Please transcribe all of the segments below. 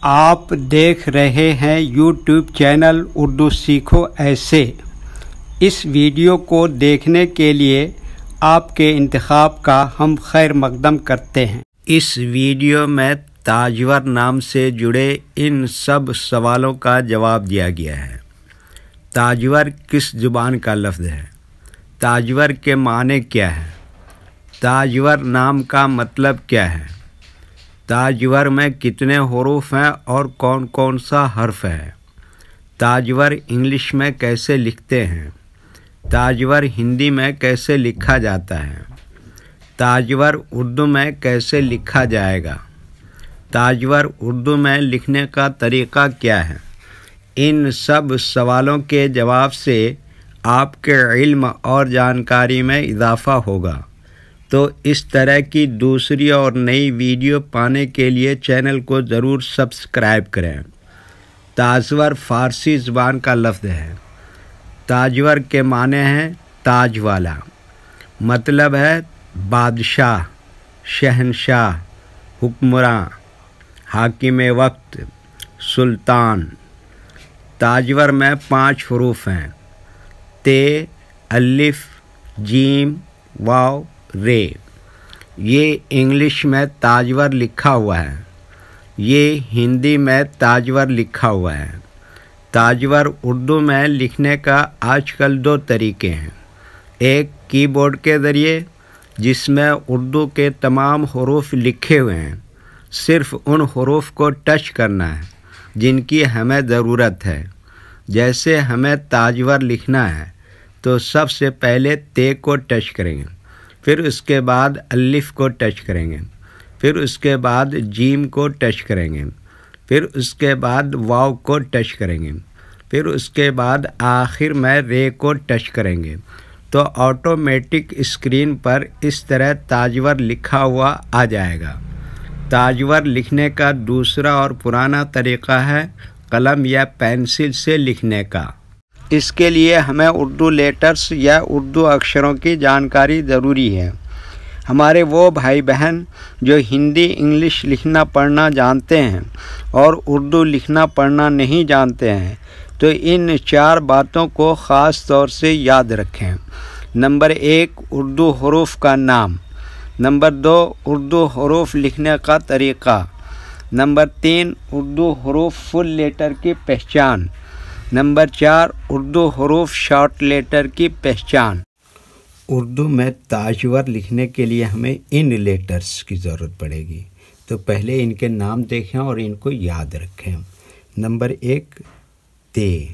آپ دیکھ رہے ہیں یوٹیوب چینل اردو سیکھو ایسے۔ اس ویڈیو کو دیکھنے کے لیے آپ کے انتخاب کا ہم خیر مقدم کرتے ہیں۔ اس ویڈیو میں تاجور نام سے جڑے ان سب سوالوں کا جواب دیا گیا ہے۔ تاجور کس زبان کا لفظ ہے؟ تاجور کے معنی کیا ہے؟ تاجور نام کا مطلب کیا ہے؟ تاجور میں کتنے حروف ہیں اور کون کون سا حرف ہے؟ تاجور انگلش میں کیسے لکھتے ہیں؟ تاجور ہندی میں کیسے لکھا جاتا ہے؟ تاجور اردو میں کیسے لکھا جائے گا؟ تاجور اردو میں لکھنے کا طریقہ کیا ہے؟ ان سب سوالوں کے جواب سے آپ کے علم اور جانکاری میں اضافہ ہوگا۔ تو اس طرح کی دوسری اور نئی ویڈیو پانے کے لیے چینل کو ضرور سبسکرائب کریں۔ تاجور فارسی زبان کا لفظ ہے۔ تاجور کے معنی ہیں تاج والا، مطلب ہے بادشاہ، شہنشاہ، حکمراں، حاکم وقت، سلطان۔ تاجور میں 5 حروف ہیں: تے، الف، جیم، واو، رے۔ یہ انگلش میں تاجور لکھا ہوا ہے، یہ ہندی میں تاجور لکھا ہوا ہے۔ تاجور اردو میں لکھنے کا آج کل 2 طریقے ہیں، ایک کی بورڈ کے ذریعے جس میں اردو کے تمام حروف لکھے ہوئے ہیں، صرف ان حروف کو ٹچ کرنا ہے جن کی ہمیں ضرورت ہے۔ جیسے ہمیں تاجور لکھنا ہے تو سب سے پہلے تے کو ٹچ کریں گے، پھر اس کے بعد الف کو ٹچ کریں گے، پھر اس کے بعد جیم کو ٹچ کریں گے، پھر اس کے بعد واو کو ٹچ کریں گے، پھر اس کے بعد آخر میں رے کو ٹچ کریں گے تو آٹومیٹک اسکرین پر اس طرح تاجور لکھا ہوا آ جائے گا۔ تاجور لکھنے کا دوسرا اور پرانا طریقہ ہے قلم یا پینسل سے لکھنے کا۔ اس کے لیے ہمیں اردو لیٹرز یا اردو اکشروں کی جانکاری ضروری ہے۔ ہمارے وہ بھائی بہن جو ہندی انگلش لکھنا پڑھنا جانتے ہیں اور اردو لکھنا پڑھنا نہیں جانتے ہیں تو ان 4 باتوں کو خاص طور سے یاد رکھیں۔ نمبر 1، اردو حروف کا نام۔ نمبر 2، اردو حروف لکھنے کا طریقہ۔ نمبر 3، اردو حروف فل لیٹر کی پہچان۔ نمبر 4، اردو حروف شارٹ لیٹر کی پہچان۔ اردو میں تاجور لکھنے کے لیے ہمیں ان لیٹرز کی ضرورت پڑے گی، تو پہلے ان کے نام دیکھیں اور ان کو یاد رکھیں۔ نمبر 1، تے۔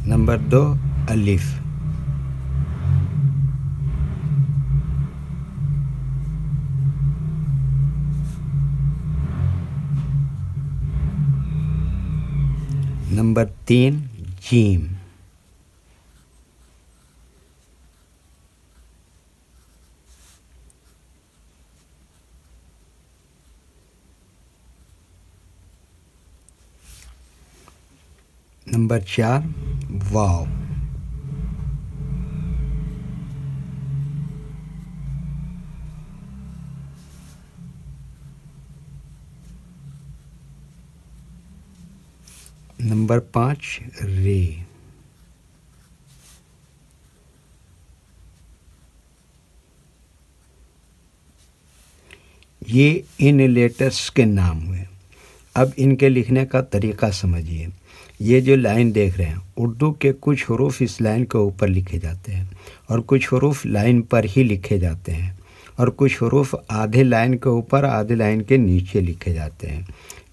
نمبر 2، الف۔ نمبر 3، جیم۔ نمبر 4، واو۔ نمبر 5، رے۔ یہ ان لیٹرز کے نام ہوئے۔ اب ان کے لکھنے کا طریقہ سمجھیے۔ یہ جو لائن دیکھ رہے ہیں، اردو کے کچھ حروف اس لائن کے اوپر لکھے جاتے ہیں اور کچھ حروف لائن پر ہی لکھے جاتے ہیں اور کچھ حروف آدھے لائن کے اوپر آدھے لائن کے نیچے لکھے جاتے ہیں۔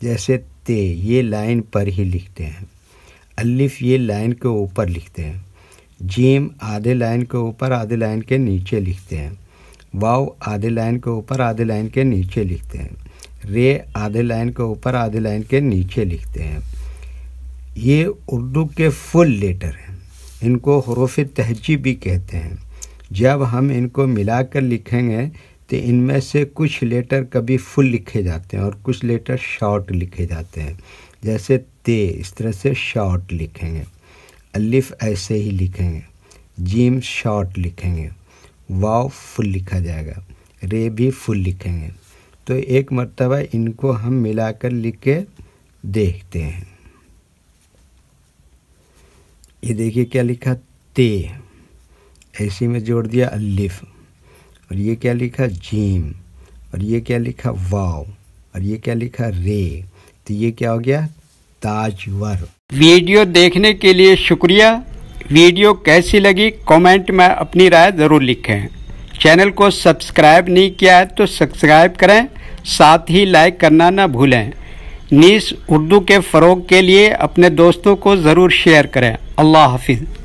جیسے تے، یہ لائن پر ہی لکھتے ہیں۔ الف، یہ لائن کے اوپر لکھتے ہیں۔ جیم، آدھے لائن کے اوپر آدھے لائن کے نیچے لکھتے ہیں۔ واو، آدھے لائن کے اوپر آدھے لائن کے نیچے لکھتے ہیں۔ رے، آدھے لائن کے اوپر آدھے لائن کے نیچے لکھتے ہیں۔ یہ اردو کے فل لیٹر ہیں، ان کو حروف تہجی بھی کہتے ہیں۔ جب ہم ان کو ملا کر لکھیں گے تو ان میں سے کچھ لیٹر کبھی فل لکھے جاتے ہیں اور کچھ لیٹر شارٹ لکھے جاتے ہیں۔ جیسے تے، اس طرح سے شارٹ لکھیں گے۔ الف ایسے ہی لکھیں گے۔ جیم شارٹ لکھیں گے، واو فل لکھا جائے گا، رے بھی فل لکھیں گے۔ تو ایک مرتبہ ان کو ہم ملا کر لکھ کے دیکھتے ہیں۔ یہ دیکھیے کیا لکھا، تے، ایسے میں جوڑ دیا الف، اور یہ کیا لکھا، جیم، اور یہ کیا لکھا، واو، اور یہ کیا لکھا، رے۔ تو یہ کیا ہو گیا، تاجور۔ ویڈیو دیکھنے کے لیے شکریہ۔ ویڈیو کیسی لگی کامنٹ میں اپنی رائے ضرور لکھیں۔ چینل کو سبسکرائب نہیں کیا ہے تو سبسکرائب کریں، ساتھ ہی لائک کرنا نہ بھولیں۔ نیز اردو کے فروغ کے لیے اپنے دوستوں کو ضرور شیئر کریں۔ اللہ حافظ۔